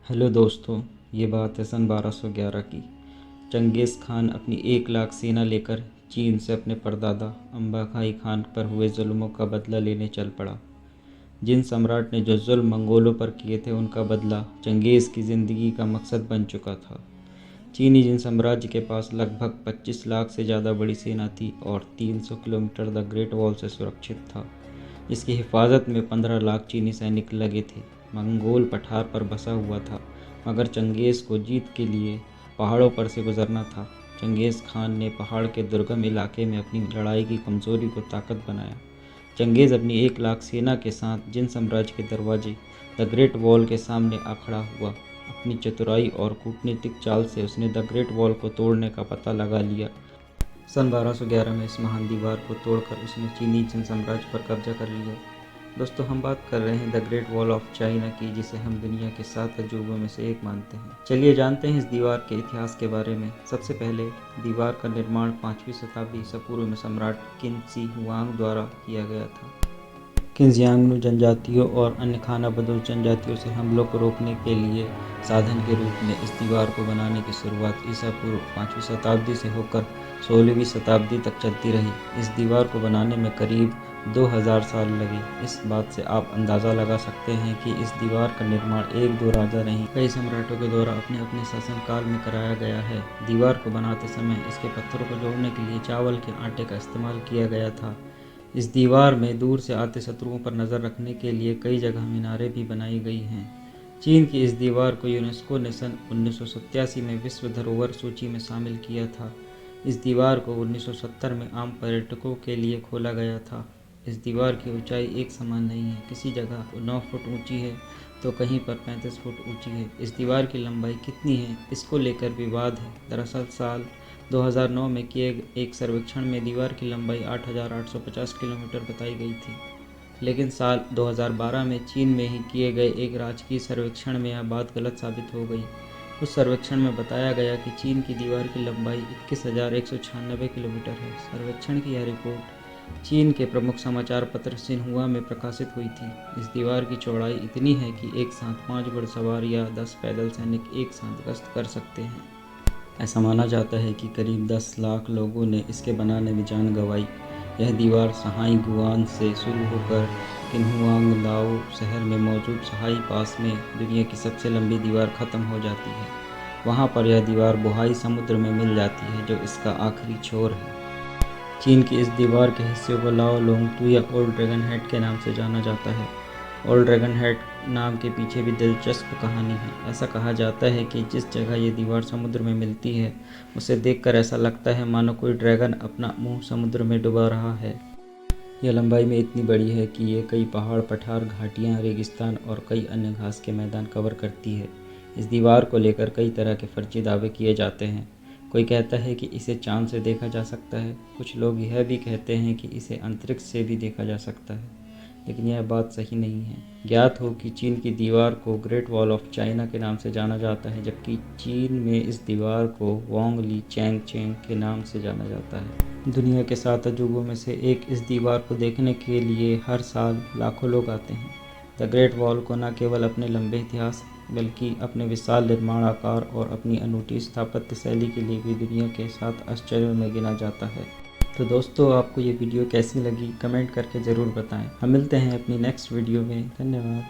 Hello दोस्तों, ये बात है सन 1211 की। चंगेज़ खान अपनी 1 लाख सेना लेकर चीन से अपने परदादा अंबाखाई खान पर हुए जुल्मों का बदला लेने चल पड़ा। जिन सम्राट ने जो जुल्म मंगोलों पर किए थे उनका बदला चंगेज़ की ज़िंदगी का मकसद बन चुका था। चीनी जिन साम्राज्य के पास लगभग 25 लाख से ज़्यादा बड़ी सेना थी और 300 किलोमीटर द ग्रेट वॉल से सुरक्षित था, जिसकी हिफाजत में 15 लाख चीनी सैनिक लगे थे, मंगोल पठार पर बसा हुआ था। मगर चंगेज़ को जीत के लिए पहाड़ों पर से गुजरना था। चंगेज़ खान ने पहाड़ के दुर्गम इलाके में अपनी लड़ाई की कमज़ोरी को ताकत बनाया। चंगेज़ अपनी 1 लाख सेना के साथ जिन साम्राज्य के दरवाजे द ग्रेट वॉल के सामने आ खड़ा हुआ। अपनी चतुराई और कूटनीतिक चाल से उसने द ग्रेट वॉल को तोड़ने का पता लगा लिया। सन 1211 में इस महान दीवार को तोड़कर उसने चीनी जिन साम्राज्य पर कब्जा कर लिया। दोस्तों, हम बात कर रहे हैं the great wall of China की, जिसे हम दुनिया के 7 अजूबों में से एक मानते हैं। चलिए जानते हैं इस दीवार के इतिहास के बारे में। सबसे पहले दीवार का निर्माण 5वीं शताब्दी ईसा पूर्व में सम्राट किन शी हुआंग द्वारा किया गया था। किंजियांगनु जनजातियों और अन्य खानाबदोश जनजातियों से हमलों को रोकने के लिए साधन के रूप में इस दीवार को बनाने की शुरुआत ईसा पूर्व 5वीं शताब्दी से होकर 16वीं शताब्दी तक चलती रही। इस दीवार को बनाने में करीब 2000 साल लगे। इस बात से आप अंदाज़ा लगा सकते हैं कि इस दीवार का निर्माण एक दो राजा नहीं, कई सम्राटों के द्वारा अपने अपने शासनकाल में कराया गया है। दीवार को बनाते समय इसके पत्थरों को जोड़ने के लिए चावल के आटे का इस्तेमाल किया गया था। इस दीवार में दूर से आते शत्रुओं पर नज़र रखने के लिए कई जगह मीनारें भी बनाई गई हैं। चीन की इस दीवार को यूनेस्को ने सन 1987 में विश्व धरोहर सूची में शामिल किया था। इस दीवार को 1970 में आम पर्यटकों के लिए खोला गया था। इस दीवार की ऊंचाई एक समान नहीं है, किसी जगह 9 फुट ऊंची है तो कहीं पर 35 फुट ऊंची है। इस दीवार की लंबाई कितनी है, इसको लेकर विवाद है। दरअसल साल 2009 में किए एक सर्वेक्षण में दीवार की लंबाई 8,850 किलोमीटर बताई गई थी, लेकिन साल 2012 में चीन में ही किए गए एक राजकीय सर्वेक्षण में यह बात गलत साबित हो गई। उस सर्वेक्षण में बताया गया कि चीन की दीवार की लंबाई 21,196 किलोमीटर है। सर्वेक्षण की यह रिपोर्ट चीन के प्रमुख समाचार पत्र सिन्हुआ में प्रकाशित हुई थी। इस दीवार की चौड़ाई इतनी है कि एक साथ 5 घुड़सवार या 10 पैदल सैनिक एक साथ गश्त कर सकते हैं। ऐसा माना जाता है कि करीब 10 लाख लोगों ने इसके बनाने में जान गंवाई। यह दीवार सहाई गुआन से शुरू होकर किन्हुआंग लाओ शहर में मौजूद सहाई पास में दुनिया की सबसे लंबी दीवार ख़त्म हो जाती है। वहाँ पर यह दीवार बोहाई समुद्र में मिल जाती है, जो इसका आखिरी छोर है। चीन की इस दीवार के हिस्से को लाओ लोंगतू या ओल्ड ड्रैगन हेड के नाम से जाना जाता है। ओल्ड ड्रैगन हेड नाम के पीछे भी दिलचस्प कहानी है। ऐसा कहा जाता है कि जिस जगह ये दीवार समुद्र में मिलती है, उसे देखकर ऐसा लगता है मानो कोई ड्रैगन अपना मुंह समुद्र में डुबा रहा है। यह लंबाई में इतनी बड़ी है कि ये कई पहाड़, पठार, घाटियाँ, रेगिस्तान और कई अन्य घास के मैदान कवर करती है। इस दीवार को लेकर कई तरह के फर्जी दावे किए जाते हैं। कोई कहता है कि इसे चांद से देखा जा सकता है, कुछ लोग यह भी कहते हैं कि इसे अंतरिक्ष से भी देखा जा सकता है, लेकिन यह बात सही नहीं है। ज्ञात हो कि चीन की दीवार को ग्रेट वॉल ऑफ चाइना के नाम से जाना जाता है, जबकि चीन में इस दीवार को वोंग ली चैंग चेंग के नाम से जाना जाता है। दुनिया के 7 अजूबों में से एक इस दीवार को देखने के लिए हर साल लाखों लोग आते हैं। द ग्रेट वॉल को न केवल अपने लंबे इतिहास बल्कि अपने विशाल निर्माण आकार और अपनी अनूठी स्थापत्य शैली के लिए भी दुनिया के 7 आश्चर्यों में गिना जाता है। तो दोस्तों, आपको ये वीडियो कैसी लगी कमेंट करके ज़रूर बताएं। हम मिलते हैं अपनी नेक्स्ट वीडियो में। धन्यवाद।